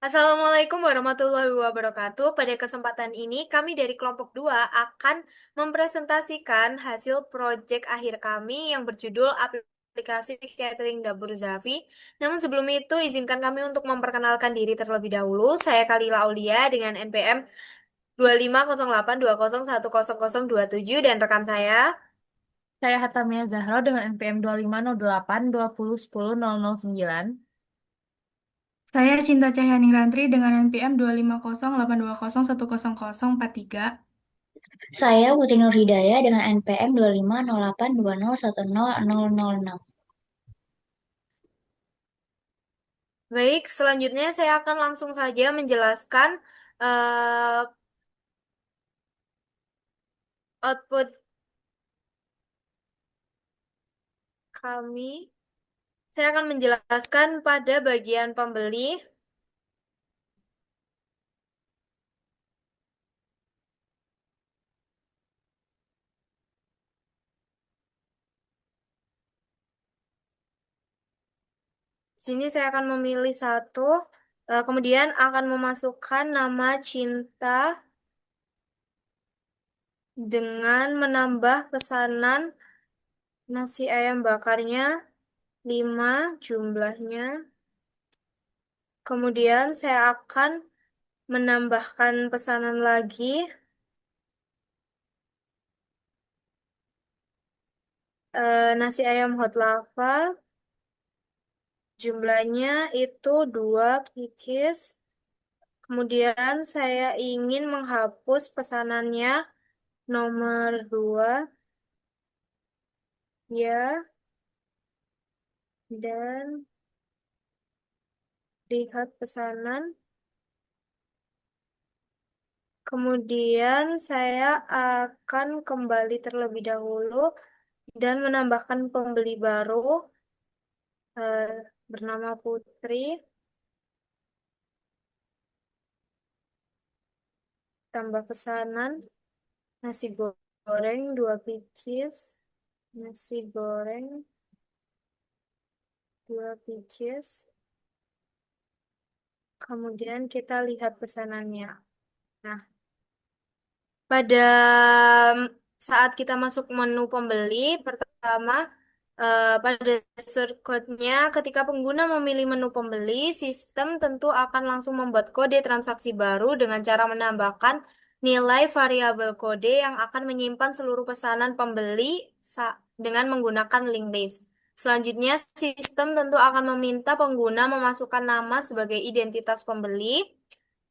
Assalamualaikum warahmatullahi wabarakatuh. Pada kesempatan ini, kami dari kelompok 2 akan mempresentasikan hasil proyek akhir kami yang berjudul aplikasi catering dapur Zafi. Namun sebelum itu, izinkan kami untuk memperkenalkan diri terlebih dahulu. Saya Kalila Aulia dengan NPM 250820100027 dan rekan saya. Saya Hatamia Zahra dengan NPM 2508 2010 1009. Saya Cinta Cahyani Rantri dengan NPM 25082010043. Saya Putri Nurhidayah dengan NPM 250820100006. Baik, selanjutnya saya akan langsung saja menjelaskan eh, output kami. Saya akan menjelaskan pada bagian pembeli. Sini saya akan memilih satu, kemudian akan memasukkan nama Cinta dengan menambah pesanan nasi ayam bakarnya 5 jumlahnya. Kemudian saya akan menambahkan pesanan lagi nasi ayam hot lava. Jumlahnya itu 2 pieces. Kemudian saya ingin menghapus pesanannya nomor 2 ya, dan lihat pesanan. Kemudian saya akan kembali terlebih dahulu dan menambahkan pembeli baru eh, bernama Putri, tambah pesanan nasi goreng 2 pieces, nasi goreng 2 pieces. Kemudian kita lihat pesanannya. Nah, pada saat kita masuk menu pembeli, pertama pada shortcut-nya, ketika pengguna memilih menu pembeli, sistem tentu akan langsung membuat kode transaksi baru dengan cara menambahkan nilai variabel kode yang akan menyimpan seluruh pesanan pembeli dengan menggunakan link list. Selanjutnya, sistem tentu akan meminta pengguna memasukkan nama sebagai identitas pembeli.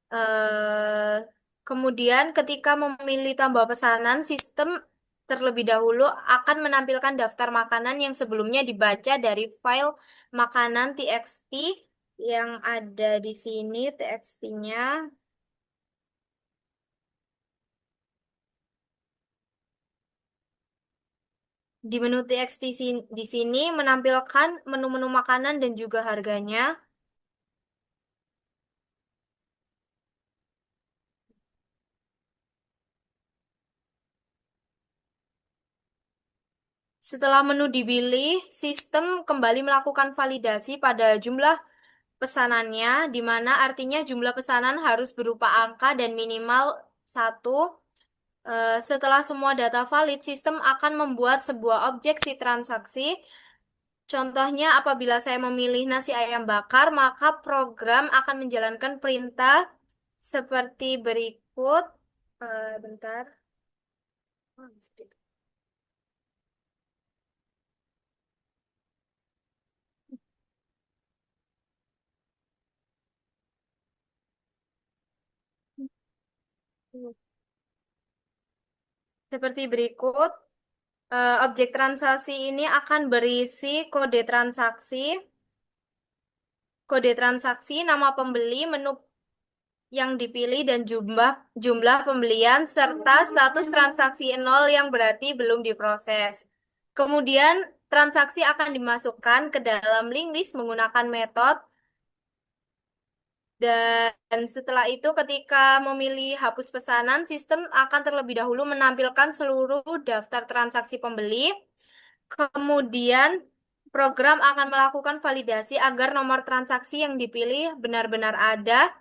Eh, Kemudian, ketika memilih tambah pesanan, sistem terlebih dahulu akan menampilkan daftar makanan yang sebelumnya dibaca dari file makanan txt yang ada di sini, txt-nya. Di menu txt di sini menampilkan menu-menu makanan dan juga harganya. Setelah menu dipilih, sistem kembali melakukan validasi pada jumlah pesanannya, di mana artinya jumlah pesanan harus berupa angka dan minimal satu. Setelah semua data valid, sistem akan membuat sebuah objek si transaksi. Contohnya, apabila saya memilih nasi ayam bakar, maka program akan menjalankan perintah seperti berikut. Bentar. Oh, sedikit. Seperti berikut. Objek transaksi ini akan berisi kode transaksi, nama pembeli, menu yang dipilih dan jumlah jumlah pembelian serta status transaksi nol yang berarti belum diproses. Kemudian transaksi akan dimasukkan ke dalam link list menggunakan metode dan setelah itu ketika memilih hapus pesanan, sistem akan terlebih dahulu menampilkan seluruh daftar transaksi pembeli. Kemudian program akan melakukan validasi agar nomor transaksi yang dipilih benar-benar ada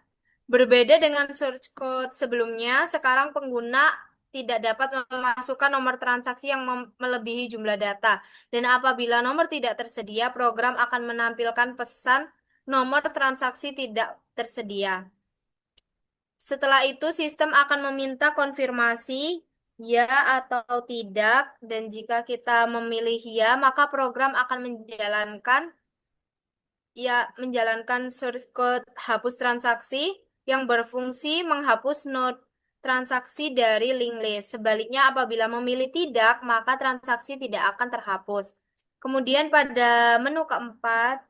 Berbeda dengan source code sebelumnya, sekarang pengguna tidak dapat memasukkan nomor transaksi yang melebihi jumlah data. Dan apabila nomor tidak tersedia, program akan menampilkan pesan nomor transaksi tidak tersedia. Setelah itu, sistem akan meminta konfirmasi ya atau tidak, dan jika kita memilih ya, maka program akan menjalankan source code hapus transaksi yang berfungsi menghapus node transaksi dari link list. Sebaliknya, apabila memilih tidak, maka transaksi tidak akan terhapus. Kemudian pada menu keempat,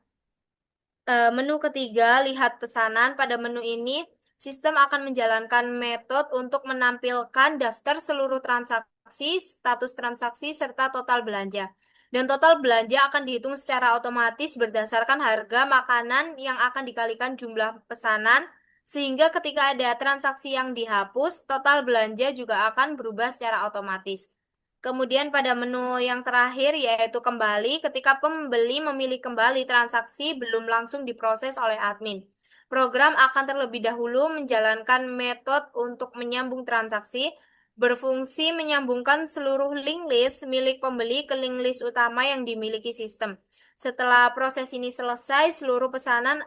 menu ketiga, lihat pesanan. Pada menu ini, sistem akan menjalankan metode untuk menampilkan daftar seluruh transaksi, status transaksi, serta total belanja. Dan total belanja akan dihitung secara otomatis berdasarkan harga makanan yang akan dikalikan jumlah pesanan, sehingga ketika ada transaksi yang dihapus, total belanja juga akan berubah secara otomatis. Kemudian pada menu yang terakhir yaitu kembali, ketika pembeli memilih kembali transaksi belum langsung diproses oleh admin. Program akan terlebih dahulu menjalankan metode untuk menyambung transaksi, berfungsi menyambungkan seluruh link list milik pembeli ke link list utama yang dimiliki sistem. Setelah proses ini selesai, seluruh pesanan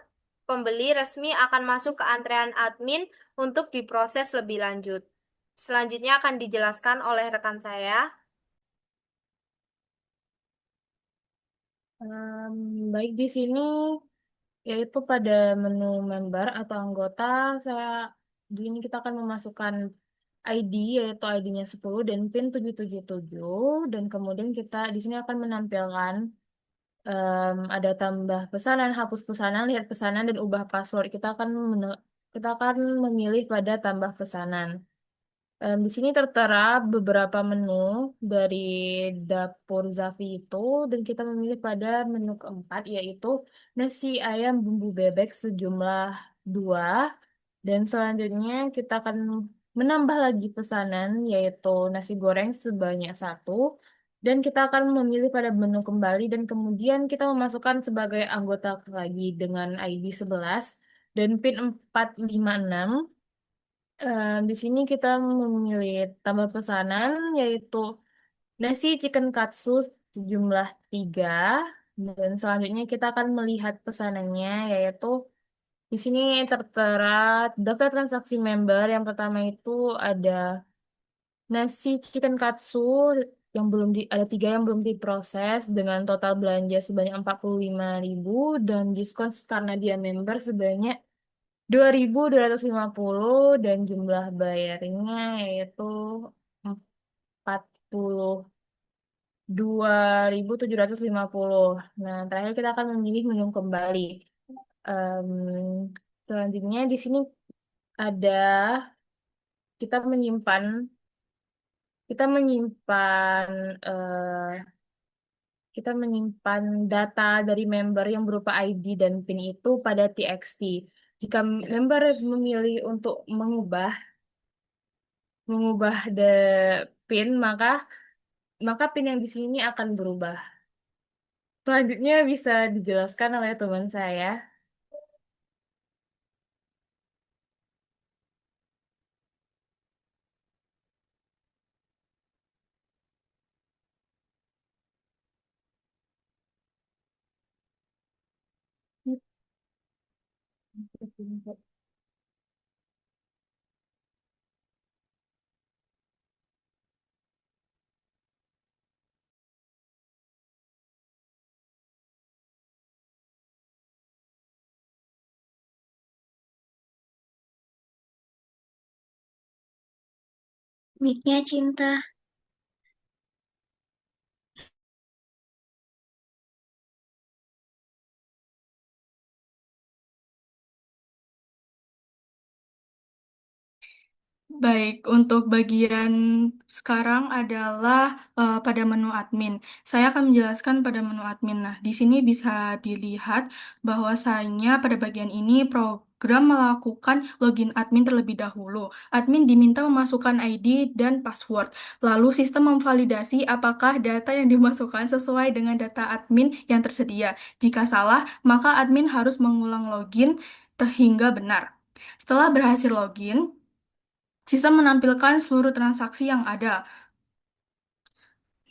pembeli resmi akan masuk ke antrean admin untuk diproses lebih lanjut. Selanjutnya akan dijelaskan oleh rekan saya. Baik di sini yaitu pada menu member atau anggota, saya di ini kita akan memasukkan ID yaitu ID-nya 10 dan PIN 777 dan kemudian kita di sini akan menampilkan ada tambah pesanan, hapus pesanan, lihat pesanan dan ubah password. Kita akan memilih pada tambah pesanan. Di sini tertera beberapa menu dari dapur Zafi itu dan kita memilih pada menu keempat yaitu nasi ayam bumbu bebek sejumlah 2 dan selanjutnya kita akan menambah lagi pesanan yaitu nasi goreng sebanyak 1 dan kita akan memilih pada menu kembali dan kemudian kita memasukkan sebagai anggota lagi dengan ID 11 dan PIN 456. Di sini kita memilih tambah pesanan yaitu nasi chicken katsu sejumlah 3 dan selanjutnya kita akan melihat pesanannya yaitu di sini tertera daftar transaksi member. Yang pertama itu ada nasi chicken katsu yang belum ada 3 yang belum diproses dengan total belanja sebanyak 45.000 dan diskon karena dia member sebanyak 2.250 dan jumlah bayarnya yaitu 42.750. Nah, terakhir kita akan memilih menu kembali. Em, Selanjutnya di sini ada kita menyimpan kita menyimpan eh, kita menyimpan data dari member yang berupa ID dan PIN itu pada TXT. Jika member memilih untuk mengubah the PIN, maka PIN yang di sini akan berubah. Selanjutnya bisa dijelaskan oleh teman saya. Mic-nya Cinta. Baik, untuk bagian sekarang adalah pada menu admin. Saya akan menjelaskan pada menu admin. Nah, di sini bisa dilihat bahwasanya pada bagian ini program melakukan login admin terlebih dahulu. Admin diminta memasukkan ID dan password. Lalu sistem memvalidasi apakah data yang dimasukkan sesuai dengan data admin yang tersedia. Jika salah, maka admin harus mengulang login hingga benar. Setelah berhasil login, sistem menampilkan seluruh transaksi yang ada.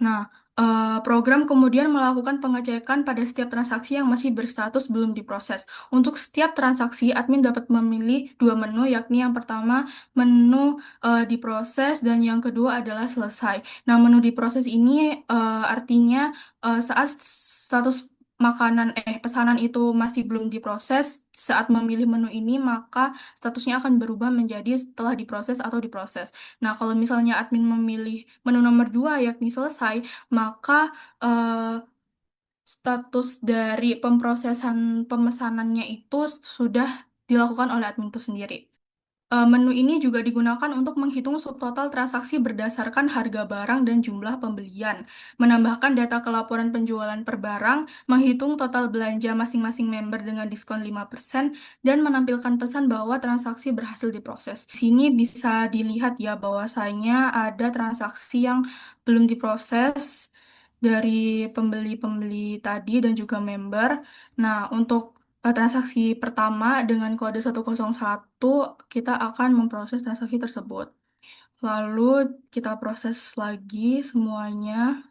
Nah, program kemudian melakukan pengecekan pada setiap transaksi yang masih berstatus belum diproses. Untuk setiap transaksi, admin dapat memilih dua menu, yakni yang pertama menu diproses dan yang kedua adalah selesai. Nah, menu diproses ini artinya saat status pesanan itu masih belum diproses, saat memilih menu ini maka statusnya akan berubah menjadi setelah diproses atau diproses. Nah, kalau misalnya admin memilih menu nomor 2 yakni selesai, maka eh, status dari pemrosesan pemesanannya itu sudah dilakukan oleh admin itu sendiri. Menu ini juga digunakan untuk menghitung subtotal transaksi berdasarkan harga barang dan jumlah pembelian, menambahkan data ke laporan penjualan per barang, menghitung total belanja masing-masing member dengan diskon 5%, dan menampilkan pesan bahwa transaksi berhasil diproses. Di sini bisa dilihat ya bahwasanya ada transaksi yang belum diproses dari pembeli-pembeli tadi dan juga member. Nah, untuk transaksi pertama dengan kode 101 kita akan memproses transaksi tersebut. Lalu kita proses lagi semuanya.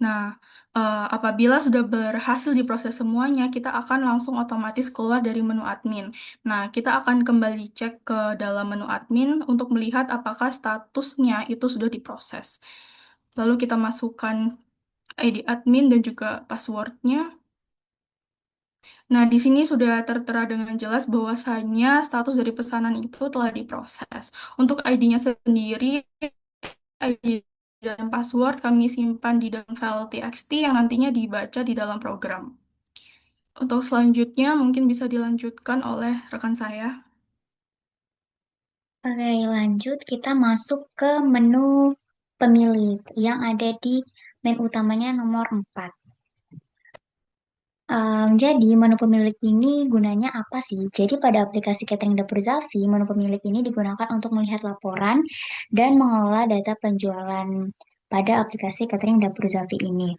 Nah, apabila sudah berhasil diproses semuanya, kita akan langsung otomatis keluar dari menu admin. Nah, kita akan kembali cek ke dalam menu admin untuk melihat apakah statusnya itu sudah diproses. Lalu kita masukkan ID admin dan juga passwordnya. Nah, di sini sudah tertera dengan jelas bahwasannya status dari pesanan itu telah diproses. Untuk ID-nya sendiri, ID dan password kami simpan di dalam file txt yang nantinya dibaca di dalam program. Untuk selanjutnya mungkin bisa dilanjutkan oleh rekan saya. Oke, lanjut kita masuk ke menu pemilik yang ada di menu utamanya nomor 4. Jadi menu pemilik ini gunanya apa sih? Jadi pada aplikasi Catering Dapur Zafi, menu pemilik ini digunakan untuk melihat laporan dan mengelola data penjualan pada aplikasi Catering Dapur Zafi ini.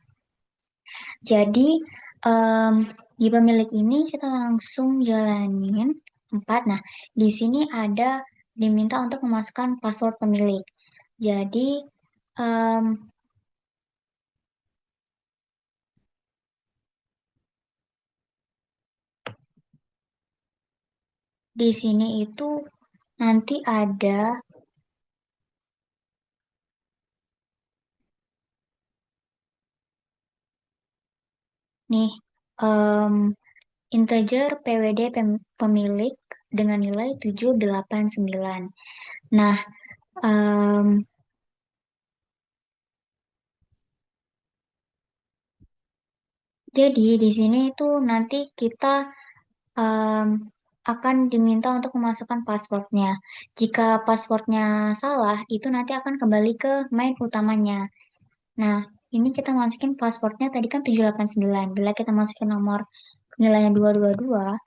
Jadi em, di pemilik ini kita langsung jalanin 4. Nah, di sini ada diminta untuk memasukkan password pemilik. Jadi em, di sini itu nanti ada nih em, integer PWD pemilik dengan nilai 789. Nah, em, jadi di sini itu nanti kita em, akan diminta untuk memasukkan passwordnya. Jika passwordnya salah, itu nanti akan kembali ke main utamanya. Nah, ini kita masukin passwordnya tadi kan 789. Bila kita masukin nomor nilainya 222,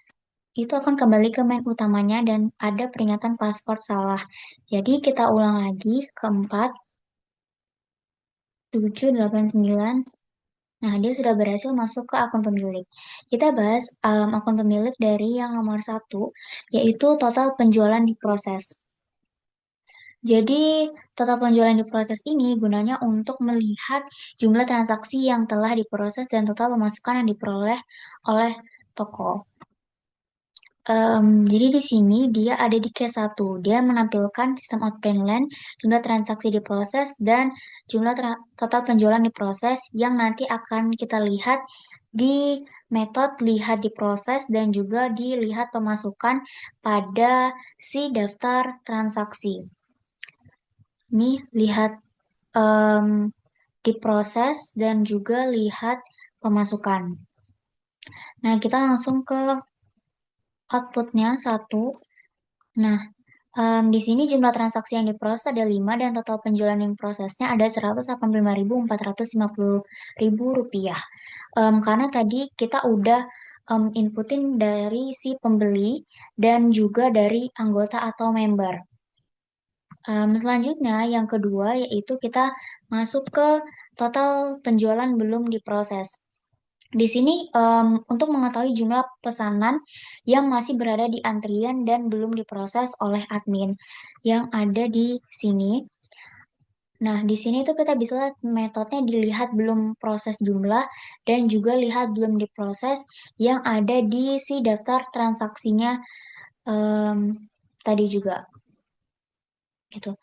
itu akan kembali ke main utamanya dan ada peringatan password salah. Jadi kita ulang lagi ke 4, 789. Nah, dia sudah berhasil masuk ke akun pemilik. Kita bahas akun pemilik dari yang nomor 1, yaitu total penjualan diproses. Jadi, total penjualan diproses ini gunanya untuk melihat jumlah transaksi yang telah diproses dan total pemasukan yang diperoleh oleh toko. Jadi di sini dia ada di case 1. Dia menampilkan sistem outbound land, jumlah transaksi diproses, dan jumlah total penjualan diproses yang nanti akan kita lihat di metode lihat diproses dan juga dilihat pemasukan pada si daftar transaksi. Ini lihat em, diproses dan juga lihat pemasukan. Nah, kita langsung ke outputnya 1. Nah, di sini jumlah transaksi yang diproses ada 5 dan total penjualan yang prosesnya ada 185.450 rupiah. Karena tadi kita udah inputin dari si pembeli dan juga dari anggota atau member. Selanjutnya yang kedua yaitu kita masuk ke total penjualan belum diproses. Di sini untuk mengetahui jumlah pesanan yang masih berada di antrian dan belum diproses oleh admin yang ada di sini. Nah, di sini tuh kita bisa lihat metodenya dilihat belum proses jumlah dan juga lihat belum diproses yang ada di si daftar transaksinya em, tadi juga gitu.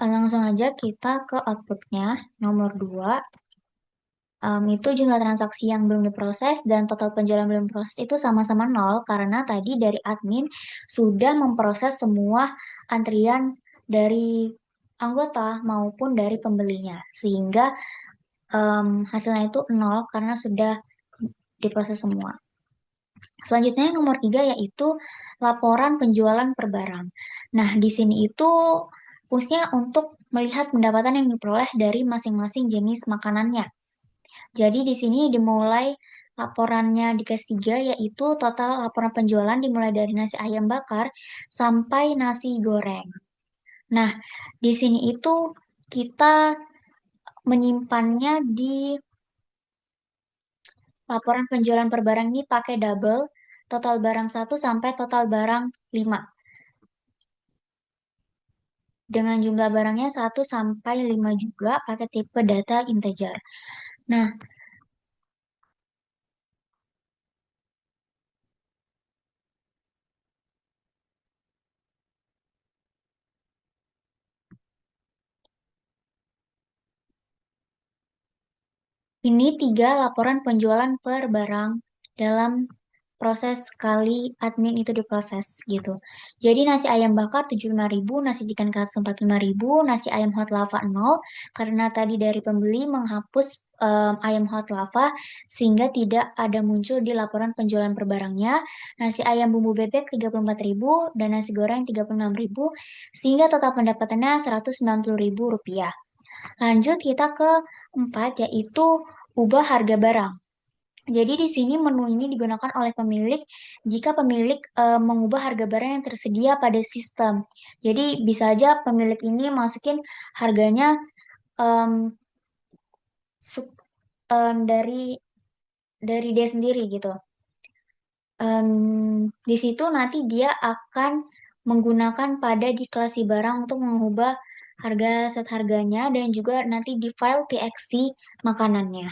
Langsung aja kita ke outputnya nomor 2. Itu jumlah transaksi yang belum diproses dan total penjualan belum diproses itu sama-sama nol karena tadi dari admin sudah memproses semua antrian dari anggota maupun dari pembelinya sehingga hasilnya itu nol karena sudah diproses semua. Selanjutnya yang nomor 3 yaitu laporan penjualan per barang. Nah, di sini itu fungsinya untuk melihat pendapatan yang diperoleh dari masing-masing jenis makanannya. Jadi di sini dimulai laporannya di kelas 3 yaitu total laporan penjualan dimulai dari nasi ayam bakar sampai nasi goreng. Nah, di sini itu kita menyimpannya di laporan penjualan per barang ini pakai double, total barang 1 sampai total barang 5. Dengan jumlah barangnya 1 sampai 5 juga pakai tipe data integer. Nah, ini 3 laporan penjualan per barang dalam proses kali admin itu diproses gitu. Jadi nasi ayam bakar 75.000, nasi chicken katsu 45.000, nasi ayam hot lava 0 karena tadi dari pembeli menghapus ayam hot lava sehingga tidak ada muncul di laporan penjualan per barangnya. Nasi ayam bumbu bebek 34.000 dan nasi goreng 36.000 sehingga total pendapatannya Rp190.000. Lanjut kita ke 4 yaitu ubah harga barang. Jadi di sini menu ini digunakan oleh pemilik jika pemilik mengubah harga barang yang tersedia pada sistem. Jadi bisa aja pemilik ini masukin harganya em, sub- dari dia sendiri gitu. Di situ nanti dia akan menggunakan pada deklarasi barang untuk mengubah harga set harganya dan juga nanti di file txt makanannya.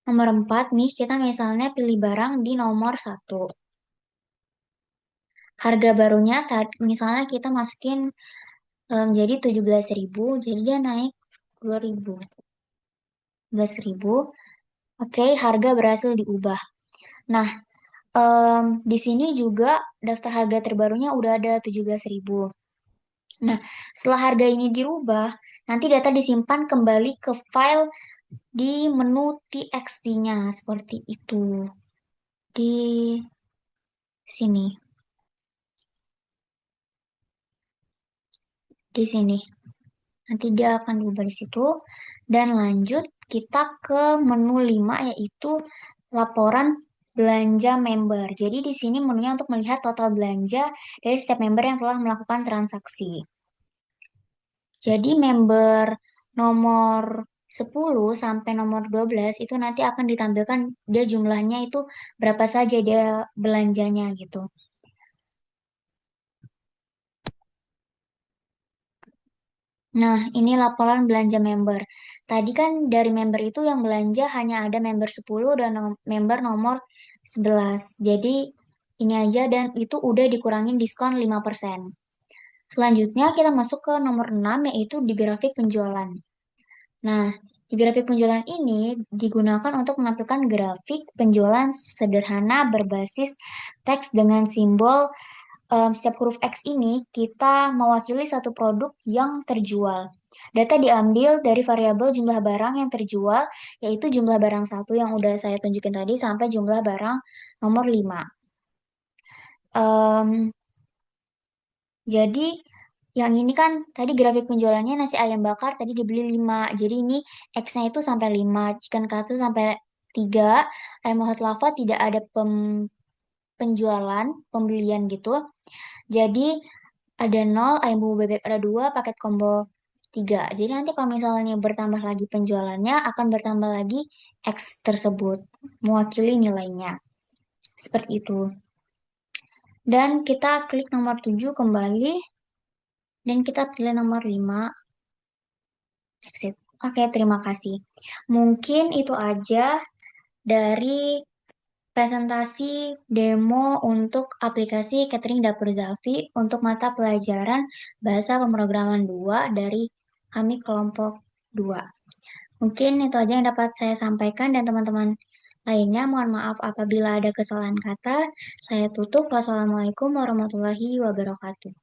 Nomor 4 nih, kita misalnya pilih barang di nomor 1. Harga barunya, misalnya kita masukin jadi 17.000, jadi dia naik 2.000. 17.000. Oke, harga berhasil diubah. Nah, di sini juga daftar harga terbarunya udah ada 17.000. Nah, setelah harga ini dirubah, nanti data disimpan kembali ke file di menu txt-nya seperti itu. Di sini, di sini. Nanti dia akan diubah di situ. Dan lanjut kita ke menu 5 yaitu laporan belanja member. Jadi di sini menunya untuk melihat total belanja dari setiap member yang telah melakukan transaksi. Jadi member nomor 10 sampai nomor 12 itu nanti akan ditampilkan dia jumlahnya itu berapa saja dia belanjanya gitu. Nah, ini laporan belanja member. Tadi kan dari member itu yang belanja hanya ada member 10 dan member nomor 11. Jadi ini aja dan itu udah dikurangin diskon 5%. Selanjutnya kita masuk ke nomor 6 yaitu di grafik penjualan. Nah, di grafik penjualan ini digunakan untuk menampilkan grafik penjualan sederhana berbasis teks dengan simbol setiap huruf X ini kita mewakili satu produk yang terjual. Data diambil dari variabel jumlah barang yang terjual, yaitu jumlah barang satu yang udah saya tunjukin tadi sampai jumlah barang nomor 5. Jadi yang ini kan tadi grafik penjualannya nasi ayam bakar tadi dibeli 5. Jadi ini X-nya itu sampai 5, chicken katsu sampai 3, ayam hot lava tidak ada penjualan, pembelian gitu. Jadi ada 0, ayam bumbu bebek ada 2, paket combo 3. Jadi nanti kalau misalnya bertambah lagi penjualannya, akan bertambah lagi X tersebut, mewakili nilainya. Seperti itu. Dan kita klik nomor 7 kembali, dan kita pilih nomor 5, exit. Oke, terima kasih. Mungkin itu aja dari presentasi demo untuk aplikasi Catering Dapur Zafi untuk mata pelajaran Bahasa Pemrograman 2 dari kami kelompok 2. Mungkin itu aja yang dapat saya sampaikan dan teman-teman lainnya. Mohon maaf apabila ada kesalahan kata. Saya tutup. Wassalamualaikum warahmatullahi wabarakatuh.